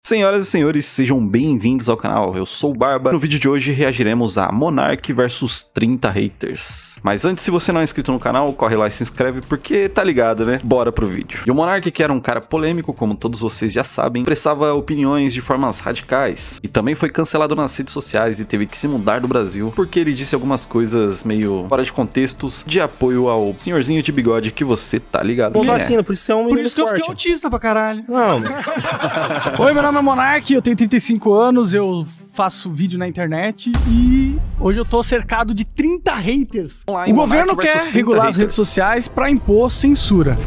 Senhoras e senhores, sejam bem-vindos ao canal, eu sou o Barba. No vídeo de hoje reagiremos a Monark vs 30 haters. Mas antes, se você não é inscrito no canal, corre lá e se inscreve porque tá ligado, né? Bora pro vídeo. E o Monark, que era um cara polêmico, como todos vocês já sabem, expressava opiniões de formas radicais. E também foi cancelado nas redes sociais e teve que se mudar do Brasil porque ele disse algumas coisas meio fora de contextos de apoio ao senhorzinho de bigode que você tá ligado. Com vacina, por isso você é um menino Por isso que eu forte. fiquei autista pra caralho. Não, Oi, meu nome é Monark, eu tenho 35 anos, eu faço vídeo na internet e hoje eu tô cercado de 30 haters. Vamos lá, O hein, governo Monark versus quer 30 regular as haters. redes sociais pra impor censura.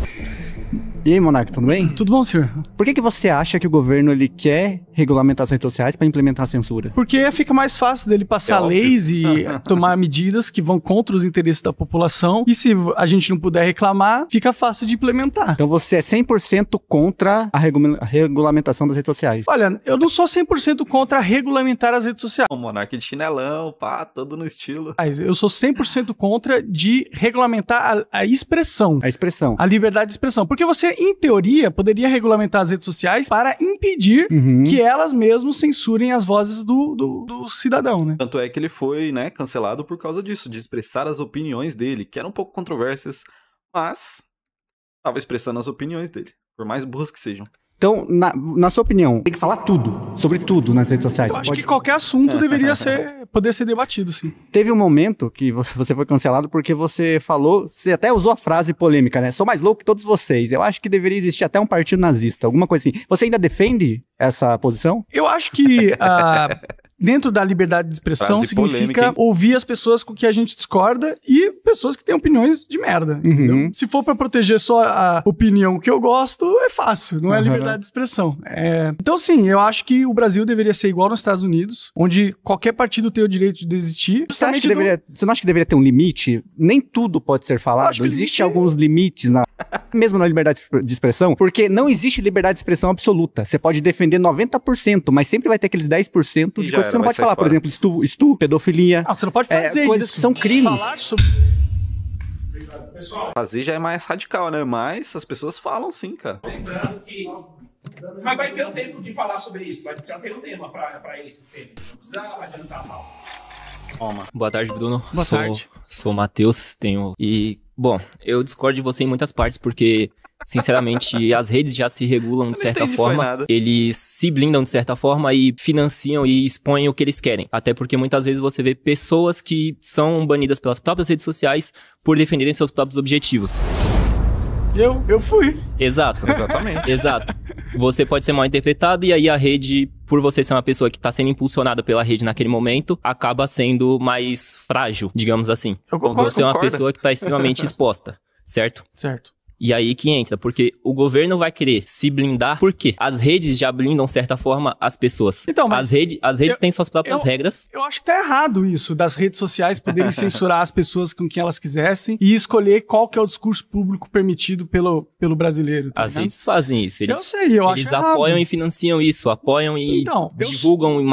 E aí, Monark, tudo bem? Tudo bom, senhor? Por que você acha que o governo ele quer regulamentar as redes sociais para implementar a censura? Porque fica mais fácil dele passar óbvio. leis e tomar medidas que vão contra os interesses da população. E se a gente não puder reclamar, fica fácil de implementar. Então você é 100% contra a regulamentação das redes sociais. Olha, eu não sou 100% contra regulamentar as redes sociais. O Monark de chinelão, pá, todo no estilo. Mas eu sou 100% contra de regulamentar a expressão. A expressão. A liberdade de expressão. Porque você, em teoria, poderia regulamentar as redes sociais para impedir que elas mesmas censurem as vozes do cidadão, né? Tanto é que ele foi, né, cancelado por causa disso, de expressar as opiniões dele, que eram um pouco controversas, mas tava expressando as opiniões dele, por mais burras que sejam. Então, na sua opinião, tem que falar tudo, sobre tudo nas redes sociais. Eu acho que qualquer assunto deveria poder ser debatido, sim. Teve um momento que você foi cancelado porque você falou, você até usou a frase polêmica, né? Sou mais louco que todos vocês. Eu acho que deveria existir até um partido nazista, alguma coisa assim. Você ainda defende essa posição? Eu acho que dentro da liberdade de expressão Frase significa polêmica, hein? ouvir as pessoas com que a gente discorda e pessoas que têm opiniões de merda, entendeu? Se for pra proteger só a opinião que eu gosto, é fácil, não é liberdade de expressão. Então, sim, eu acho que o Brasil deveria ser igual nos Estados Unidos, onde qualquer partido tem o direito de existir. Você não acha que deveria ter um limite? Nem tudo pode ser falado. Acho que Existem alguns limites mesmo na liberdade de expressão, porque não existe liberdade de expressão absoluta. Você pode defender 90%, mas sempre vai ter aqueles 10% E de já coisas que você não era, pode vai falar. sair Por fora. exemplo, estupro, pedofilia. Não, você não pode fazer coisas isso. que são crimes. Falar sobre... Fazer já é mais radical, né? Mas as pessoas falam sim, cara. Lembrando que. Mas vai ter o tempo de falar sobre isso, vai já ter um tema para esse tema. Não precisa adiantar mal. Toma. Boa tarde, Bruno. Boa tarde. Sou o Matheus, bom, eu discordo de você em muitas partes, porque, sinceramente, as redes já se regulam de certa entendi, foi forma. nada. Eles se blindam de certa forma e financiam e expõem o que eles querem. Até porque muitas vezes você vê pessoas que são banidas pelas próprias redes sociais por defenderem seus próprios objetivos. Eu fui. Exato. Exatamente. Exato. Você pode ser mal interpretado e aí a rede, por você ser uma pessoa que está sendo impulsionada pela rede naquele momento, acaba sendo mais frágil, digamos assim. Eu concordo. Você é uma Concorda? pessoa que está extremamente exposta, certo? Certo. E aí que entra, porque o governo vai querer se blindar, porque as redes já blindam, de certa forma, as pessoas. Então, mas as redes têm suas próprias eu- regras. Eu acho que tá errado isso, das redes sociais poderem censurar as pessoas com quem elas quisessem e escolher qual que é o discurso público permitido pelo brasileiro. Tá As ligado? redes fazem isso. Eu sei, eu acho Eles errado. apoiam e financiam isso, apoiam e Então, divulgam em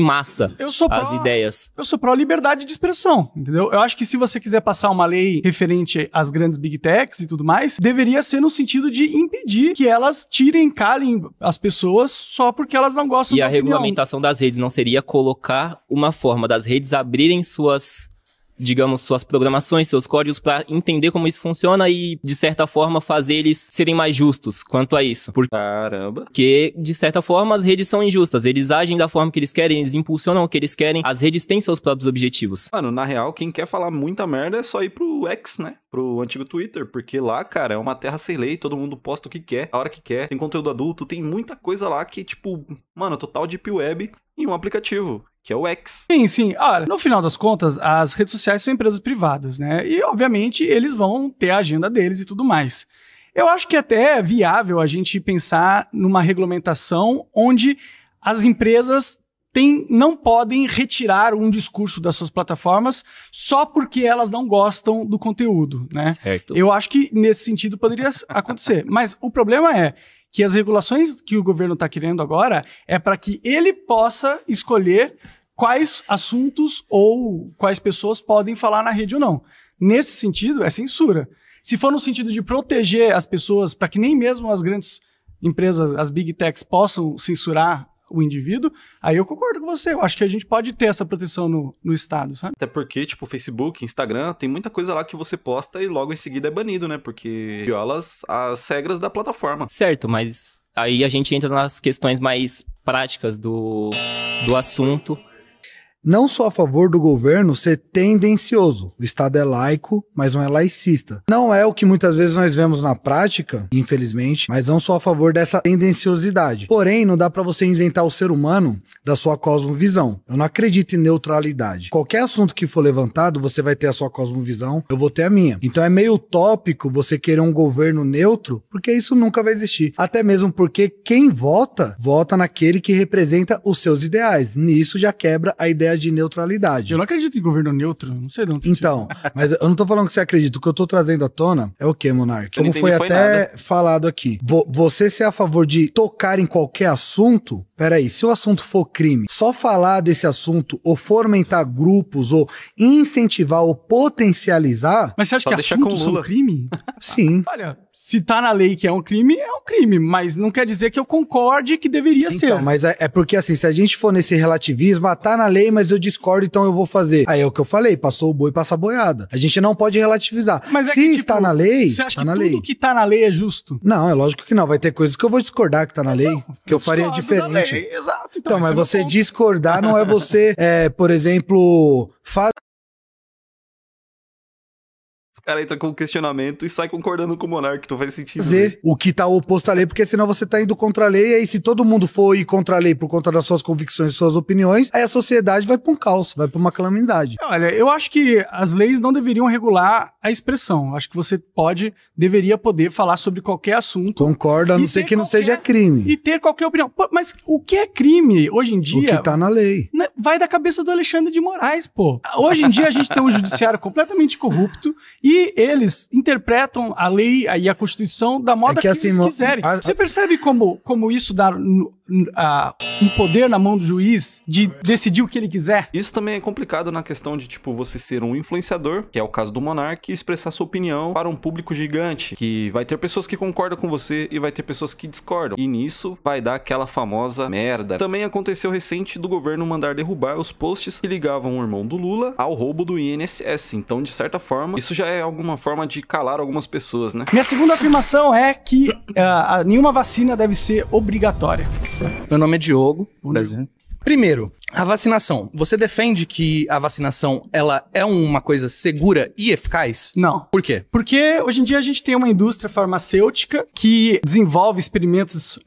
massa Eu sou as pró- ideias. Eu sou pró-liberdade de expressão, entendeu? Eu acho que se você quiser passar uma lei referente às grandes big techs e tudo mais, deveria ser no sentido de impedir que elas calem as pessoas só porque elas não gostam E da a opinião. regulamentação das redes não seria colocar uma forma das redes abrirem suas, digamos, suas programações, seus códigos para entender como isso funciona e, de certa forma, fazer eles serem mais justos quanto a isso. Caramba. Porque, de certa forma, as redes são injustas. Eles agem da forma que eles querem, eles impulsionam o que eles querem. As redes têm seus próprios objetivos. Mano, na real, quem quer falar muita merda é só ir pro X, né? Pro antigo Twitter, porque lá, cara, é uma terra sem lei, todo mundo posta o que quer, a hora que quer, tem conteúdo adulto, tem muita coisa lá que, tipo, mano, total deep web em um aplicativo, que é o X. Sim, sim. Olha, no final das contas, as redes sociais são empresas privadas, né? E, obviamente, eles vão ter a agenda deles e tudo mais. Eu acho que até é viável a gente pensar numa regulamentação onde as empresas não podem retirar um discurso das suas plataformas só porque elas não gostam do conteúdo, né? Certo. Eu acho que nesse sentido poderia acontecer. Mas o problema é que as regulações que o governo está querendo agora é para que ele possa escolher quais assuntos ou quais pessoas podem falar na rede ou não. Nesse sentido, é censura. Se for no sentido de proteger as pessoas para que nem mesmo as grandes empresas, as big techs, possam censurar o indivíduo, aí eu concordo com você. Eu acho que a gente pode ter essa proteção no Estado, sabe? Até porque, tipo, Facebook, Instagram, tem muita coisa lá que você posta e logo em seguida é banido, né? Porque viola as regras da plataforma. Certo, mas aí a gente entra nas questões mais práticas do assunto. Não sou a favor do governo ser tendencioso. O Estado é laico, mas não é laicista. Não é o que muitas vezes nós vemos na prática, infelizmente, mas não sou a favor dessa tendenciosidade. Porém, não dá pra você isentar o ser humano da sua cosmovisão. Eu não acredito em neutralidade. Qualquer assunto que for levantado, você vai ter a sua cosmovisão, eu vou ter a minha. Então é meio utópico você querer um governo neutro, porque isso nunca vai existir. Até mesmo porque quem vota, vota naquele que representa os seus ideais. Nisso já quebra a ideia de neutralidade. Eu não acredito em governo neutro, não sei de onde Então, mas eu não tô falando que você acredita. O que eu tô trazendo à tona é o quê, Monark? Eu não Como foi entendi, até falado aqui. Você ser a favor de tocar em qualquer assunto, peraí, se o assunto for crime, só falar desse assunto ou fomentar grupos ou incentivar ou potencializar, Mas você acha Só que deixar com assuntos são Lula. crime? sim. Olha, se tá na lei que é um crime, mas não quer dizer que eu concorde que deveria ser. Então, mas é porque assim, se a gente for nesse relativismo, tá na lei, mas eu discordo, então eu vou fazer. Aí é o que eu falei, passou o boi, passa a boiada. A gente não pode relativizar. Mas é se que, está tipo, na lei, você acha tá que na tudo lei. que tá na lei é justo? Não, é lógico que não. Vai ter coisas que eu vou discordar que tá na lei, que eu faria discordo da diferente. lei, exato. Então, mas esse é o meu você ponto. discordar não é você, por exemplo, Os caras entram com o questionamento e saem concordando com o Monark, não faz sentido. fazer o que tá oposto à lei, porque senão você tá indo contra a lei, e aí se todo mundo for ir contra a lei por conta das suas convicções e suas opiniões, aí a sociedade vai pra um caos, vai pra uma calamidade. Olha, eu acho que as leis não deveriam regular a expressão. Eu acho que você deveria poder falar sobre qualquer assunto Concordo, a não E ser ter que não qualquer- seja crime. e ter qualquer opinião. Pô, mas o que é crime hoje em O dia? que tá na lei. Né, vai da cabeça do Alexandre de Moraes, pô. Hoje em dia a gente tem um judiciário completamente corrupto e eles interpretam a lei e a Constituição da moda É que que assim, eles quiserem. Você percebe como isso dá um poder na mão do juiz de decidir o que ele quiser? Isso também é complicado na questão de, tipo, você ser um influenciador, que é o caso do Monark, e expressar sua opinião para um público gigante, que vai ter pessoas que concordam com você e vai ter pessoas que discordam. E nisso vai dar aquela famosa merda. Também aconteceu recente do governo mandar derrubar os posts que ligavam o irmão do Lula ao roubo do INSS. Então, de certa forma, isso já é alguma forma de calar algumas pessoas, né? Minha segunda afirmação é que nenhuma vacina deve ser obrigatória. Meu nome é Diogo, por exemplo. Primeiro, a vacinação. Você defende que a vacinação ela é uma coisa segura e eficaz? Não. Por quê? Porque hoje em dia a gente tem uma indústria farmacêutica que desenvolve experimentos,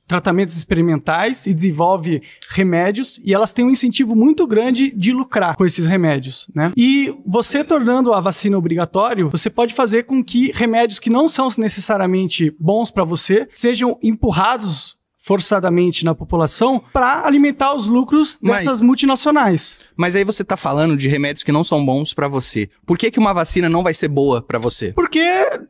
tratamentos experimentais e desenvolve remédios, e elas têm um incentivo muito grande de lucrar com esses remédios, né? E você tornando a vacina obrigatório, você pode fazer com que remédios que não são necessariamente bons para você sejam empurrados forçadamente na população para alimentar os lucros dessas multinacionais. Mas aí você tá falando de remédios que não são bons pra você. Por que uma vacina não vai ser boa pra você? Porque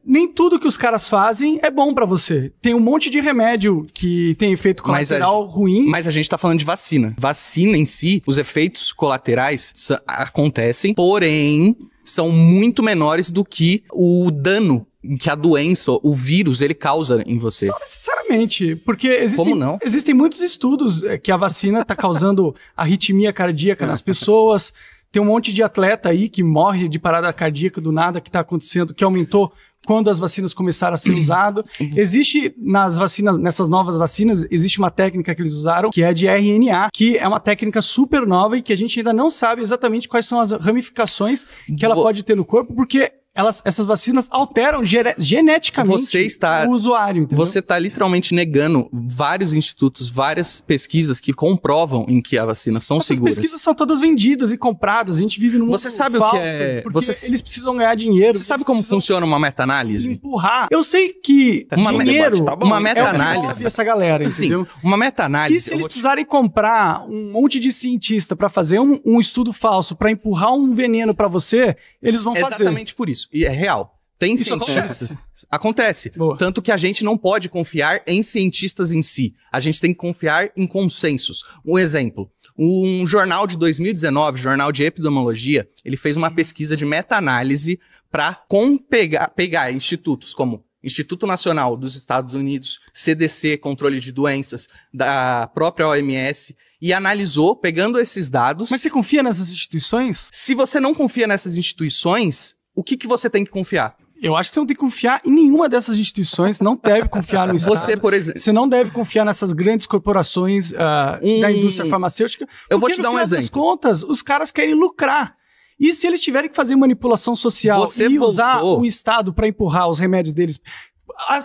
nem tudo que os caras fazem é bom pra você. Tem um monte de remédio que tem efeito colateral ruim. Mas a gente tá falando de vacina. Vacina em si, os efeitos colaterais acontecem, porém são muito menores do que o dano que a doença, o vírus, ele causa em você. Não necessariamente, porque Como não? existem muitos estudos que a vacina tá causando arritmia cardíaca nas pessoas. Tem um monte de atleta aí que morre de parada cardíaca do nada que tá acontecendo, que aumentou quando as vacinas começaram a ser usadas. Existe nas vacinas, nessas novas vacinas, existe uma técnica que eles usaram, que é de RNA, que é uma técnica super nova e que a gente ainda não sabe exatamente quais são as ramificações que ela pode ter no corpo, porque essas vacinas alteram geneticamente o usuário, entendeu? Você tá literalmente negando vários institutos, várias pesquisas que comprovam em que as vacinas são seguras. Essas pesquisas são todas vendidas e compradas. A gente vive num mundo Você sabe falso, o que é... porque eles precisam ganhar dinheiro. Você sabe como funciona uma meta-análise? Empurrar. Eu sei que dinheiro tá bom, uma hein? meta-análise. essa galera, entendeu? Sim, uma E meta-análise... se eles precisarem comprar um monte de cientista pra fazer um estudo falso, pra empurrar um veneno pra você, eles vão fazer. Exatamente por isso. E é real. Tem Isso cientistas. Acontece. Boa. Tanto que a gente não pode confiar em cientistas em si. A gente tem que confiar em consensos. Um exemplo. Um jornal de 2019, jornal de epidemiologia, ele fez uma pesquisa de meta-análise para pegar institutos como Instituto Nacional dos Estados Unidos, CDC, controle de doenças, da própria OMS, e analisou, pegando esses dados. Mas você confia nessas instituições? Se você não confia nessas instituições, o que você tem que confiar? Eu acho que você não tem que confiar em nenhuma dessas instituições, não deve confiar no Estado. Você, por exemplo... Você não deve confiar nessas grandes corporações da indústria farmacêutica. Eu vou te dar um exemplo. Das contas, os caras querem lucrar. E se eles tiverem que fazer manipulação social usar o Estado para empurrar os remédios deles...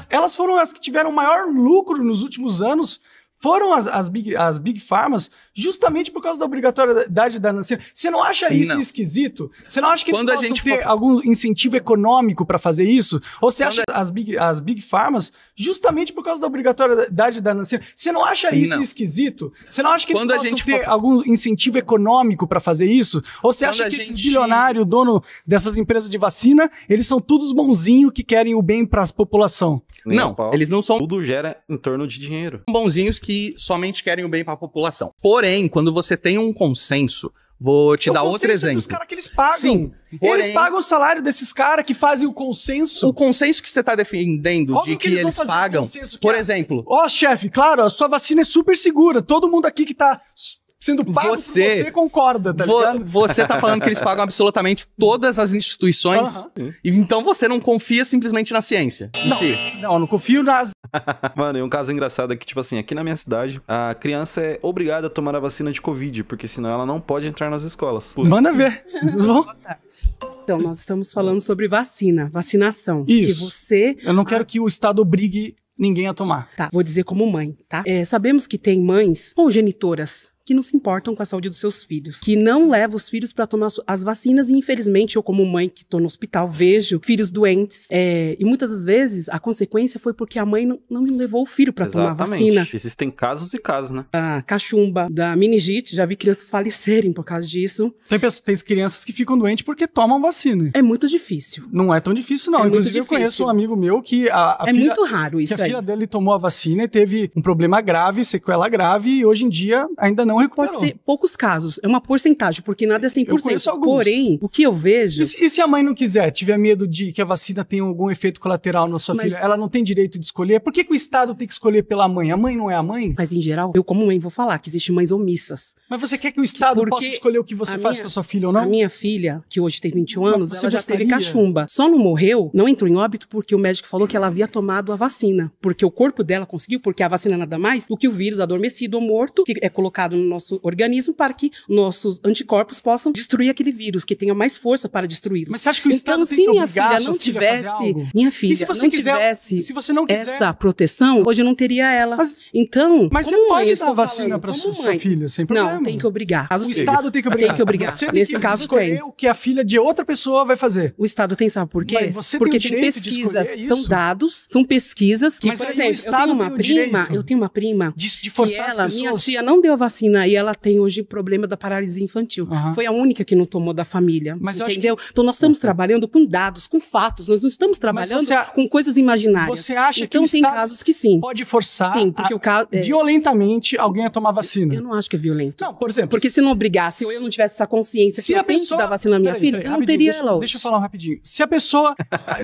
Elas foram as que tiveram maior lucro nos últimos anos... Foram as Big Pharmas justamente por causa da obrigatoriedade da nação. Você não acha isso esquisito? Você não acha que eles possam ter algum incentivo econômico para fazer isso? Ou você acha as Big Pharmas justamente por causa da obrigatoriedade da nação? Você não acha isso esquisito? Você não acha que eles possam ter algum incentivo econômico para fazer isso? Ou você acha que esses bilionários, dono dessas empresas de vacina, eles são todos bonzinhos que querem o bem para a população? Não, eles não são... Tudo gira em torno de dinheiro. Bonzinhos que somente querem o bem para a população. Porém, quando você tem um consenso, vou te dar outro exemplo. Dos caras que eles pagam. Sim, eles pagam o salário desses caras que fazem o consenso. O consenso que você está defendendo de que eles pagam, por exemplo... Ó, chefe, claro, a sua vacina é super segura. Todo mundo aqui que tá sendo pago por você concorda, tá ligado? Você tá falando que eles pagam absolutamente todas as instituições, então você não confia simplesmente na ciência em si. Não, não confio nas... Mano, e um caso engraçado é que, tipo assim, aqui na minha cidade, a criança é obrigada a tomar a vacina de Covid, porque senão ela não pode entrar nas escolas. Manda ver. Boa tarde. Então, nós estamos falando sobre vacinação. Isso. Que você... Eu não quero que o Estado obrigue ninguém a tomar. Tá, vou dizer como mãe, tá? Sabemos que tem mães ou genitoras que não se importam com a saúde dos seus filhos, que não levam os filhos para tomar as vacinas, e infelizmente eu como mãe que tô no hospital vejo filhos doentes, e muitas das vezes a consequência foi porque a mãe não levou o filho para tomar a vacina. Existem casos e casos, né? Da cachumba, da meningite, já vi crianças falecerem por causa disso. Tem crianças que ficam doentes porque tomam vacina. É muito difícil. Não é tão difícil, não. Inclusive, eu conheço um amigo meu que a filha, muito raro isso aí. A filha dele tomou a vacina e teve um problema grave, sequela grave, e hoje em dia ainda não recuperou. Pode ser poucos casos, é uma porcentagem, porque nada é 100%. Eu conheço alguns. Porém, o que eu vejo... E se a mãe não quiser, tiver medo de que a vacina tenha algum efeito colateral na sua filha, ela não tem direito de escolher? Por que o Estado tem que escolher pela mãe? A mãe não é a mãe? Mas em geral, eu como mãe vou falar que existem mães omissas. Mas você quer que o Estado possa escolher o que você faz com a sua filha ou não? A minha filha, que hoje tem 21 anos, ela já teve cachumba. Só não morreu, não entrou em óbito porque o médico falou que ela havia tomado a vacina. Porque o corpo dela conseguiu, porque a vacina é nada mais do que o vírus adormecido ou morto, que é colocado no nosso organismo para que nossos anticorpos possam destruir aquele vírus, que tenha mais força para destruí-lo. Mas você acha que o Estado tem que obrigar a sua filha a fazer algo? Minha filha, se você não tivesse se você não quiser essa proteção, hoje eu não teria ela. Mas você pode dar vacina para sua filha, sem problema. Não, tem que obrigar. O Estado tem que obrigar. Tem que obrigar. Você Nesse tem que caso escolher o que a filha de outra pessoa vai fazer. O Estado tem, sabe por quê? Porque tem pesquisas, são dados, são pesquisas que, por exemplo, eu tenho uma prima de forçar as pessoas. Minha tia não deu a vacina e ela tem hoje problema da paralisia infantil. Foi a única que não tomou da família. Mas entendeu? Então nós estamos trabalhando com dados, com fatos, nós não estamos trabalhando com coisas imaginárias. Você acha então, que tem casos que sim. Pode forçar porque o caso, violentamente alguém a tomar vacina? Eu não acho que é violento. Não, por exemplo... Porque se não obrigasse, ou eu não tivesse essa consciência que eu tenho que dar vacina à minha filha, eu não teria ela hoje. Deixa eu falar rapidinho. Se a pessoa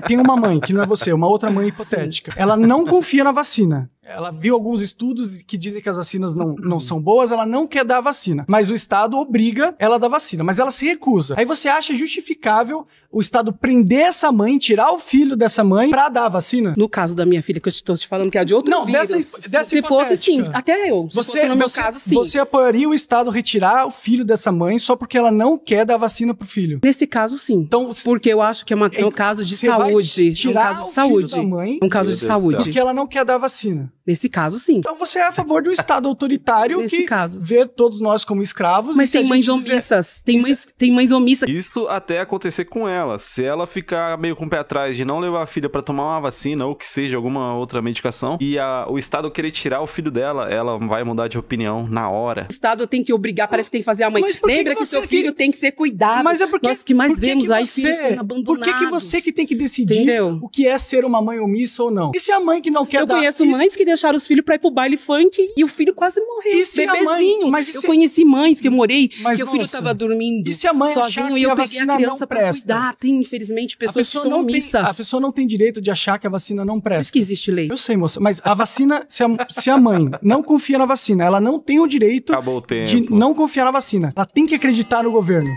tem uma mãe, que não é você, uma outra mãe hipotética, ela não confia na vacina. Ela viu alguns estudos que dizem que as vacinas não são boas, ela não quer dar a vacina. Mas o Estado obriga ela a dar vacina, mas ela se recusa. Aí você acha justificável o Estado prender essa mãe, tirar o filho dessa mãe pra dar a vacina? No caso da minha filha, que eu estou te falando que é de outro vírus. Dessa se fosse, sim. Até eu. No meu caso, sim. Você apoiaria o Estado retirar o filho dessa mãe só porque ela não quer dar vacina pro filho? Nesse caso, sim. Então, porque eu acho que é um caso de saúde. É um caso de saúde. É um caso de saúde. Porque ela não quer dar vacina. Nesse caso, sim. Então você é a favor do Estado autoritário Nesse caso. Vê todos nós como escravos. Mas tem mães omissas. Tem mães omissas. Isso até acontecer com ela. Se ela ficar meio com o pé atrás de não levar a filha pra tomar uma vacina ou que seja alguma outra medicação e o Estado querer tirar o filho dela, ela vai mudar de opinião na hora. O Estado tem que obrigar, parece que tem que fazer a mãe. Lembra que seu filho tem que ser cuidado. Mas é porque nós que mais vemos aí filhos sendo abandonados. Por que você que tem que decidir o que é ser uma mãe omissa ou não? E se a mãe que não quer dar... Eu conheço mães que deixaram os filhos pra ir pro baile funk e o filho quase morreu. E se a mãe- bebezinho. mas e eu se- conheci mães que eu morei, Mas, que o filho nossa, tava dormindo e se a mãe achar sozinho que e eu a peguei a vacina criança não pra presta? cuidar. Tem, infelizmente, A pessoas que pessoa, são não tem, omissas. a pessoa não tem direito de achar que a vacina não Por presta. isso que existe lei. Eu sei, moça, mas a vacina, se a mãe não confia na vacina, ela não tem o direito Acabou o tempo. de não confiar na vacina. Ela tem que acreditar no governo.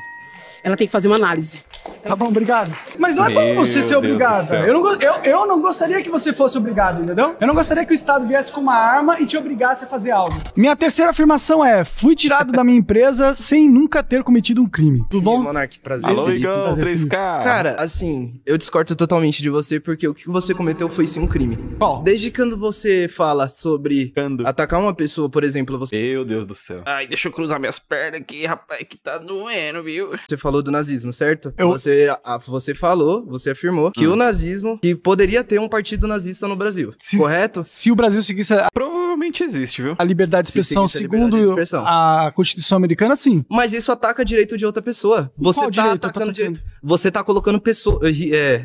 Ela tem que fazer uma análise. Tá bom, obrigado. Mas não é pra Meu você ser Deus do obrigada. céu. Eu não gostaria que você fosse obrigado, entendeu? Eu não gostaria que o Estado viesse com uma arma e te obrigasse a fazer algo. Minha terceira afirmação é: fui tirado da minha empresa sem nunca ter cometido um crime. Tudo bom? Monark, prazer. Alô, Felipe. Igão, Prazer, 3K. Cara, assim, eu discordo totalmente de você, porque o que você cometeu foi sim um crime. Qual? Desde quando você fala sobre Quando? atacar uma pessoa, por exemplo, Meu Deus do céu. Ai, deixa eu cruzar minhas pernas aqui, rapaz, que tá doendo, viu? você falou do nazismo, certo? Eu- Você falou, você afirmou que o nazismo, que poderia ter um partido nazista no Brasil, Se- correto? Se o Brasil seguisse a Provavelmente existe, viu? liberdade de Se expressão seguisse a liberdade segundo de expressão. a Constituição Americana, sim. Mas isso ataca direito de outra pessoa. Você Qual tá direito eu tô atacando atacando? direito. Você tá colocando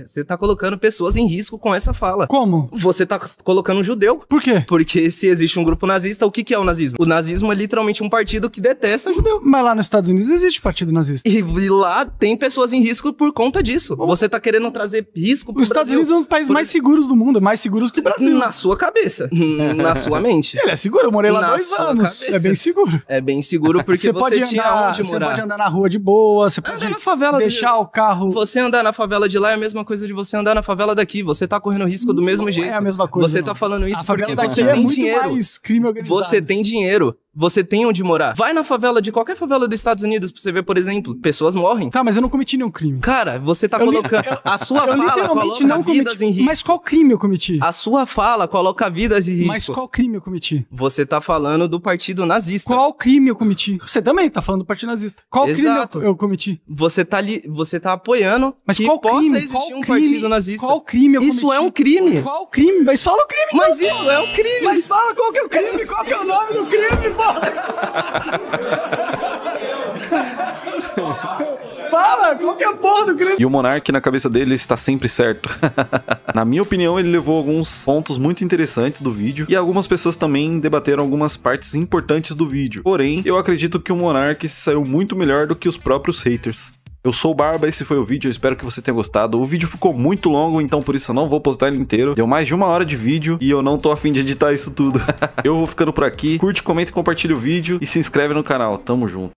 você tá colocando pessoas em risco com essa fala. Como? Você tá colocando um judeu. Por quê? Porque se existe um grupo nazista, o que que é o nazismo? O nazismo é literalmente um partido que detesta judeu. Mas lá nos Estados Unidos existe partido nazista. E lá tem pessoas em risco por conta disso. Você tá querendo trazer risco pro Os Estados Brasil. Unidos é um dos países Por mais seguros do mundo, mais seguros que o Brasil. Na sua cabeça. Na sua mente. Ele é seguro, eu morei lá Na 2 sua anos. cabeça. É bem seguro. É bem seguro porque você, tinha onde você morar. pode andar na rua de boa, você pode na favela deixar o carro. Você andar na favela de lá é a mesma coisa de você andar na favela daqui. Você tá correndo risco do mesmo jeito. É a mesma coisa. Você não. tá falando isso A favela porque daqui você é tem muito dinheiro. mais crime organizado. Você tem dinheiro. Você tem onde morar. Vai na favela de qualquer favela dos Estados Unidos pra você ver, por exemplo. Pessoas morrem. Tá, mas eu não cometi nenhum crime. Cara, você tá Eu li- colocando... A sua Eu fala literalmente coloca não vidas cometi. em risco. Mas qual crime eu cometi? A sua fala coloca vidas em risco. Mas qual crime eu cometi? Você tá falando do partido nazista. Qual crime eu cometi? Você também tá falando do partido nazista. Qual Exato. crime eu cometi? Você tá apoiando Mas que qual possa crime? existir Qual um crime? partido nazista. Qual crime eu cometi? Isso é um crime. Qual crime? Mas fala o crime. Mas então, isso é um crime. Mas fala qual que é o crime, qual que é o nome do crime, porra. Fala, qual que é a porra do crime? E o Monark, na cabeça dele, está sempre certo. Na minha opinião, ele levou alguns pontos muito interessantes do vídeo, e algumas pessoas também debateram algumas partes importantes do vídeo. Porém, eu acredito que o Monark saiu muito melhor do que os próprios haters. Eu sou o Barba, esse foi o vídeo, eu espero que você tenha gostado. O vídeo ficou muito longo, então por isso eu não vou postar ele inteiro. Deu mais de 1 hora de vídeo e eu não tô afim de editar isso tudo. Eu vou ficando por aqui. Curte, comenta e compartilha o vídeo e se inscreve no canal. Tamo junto.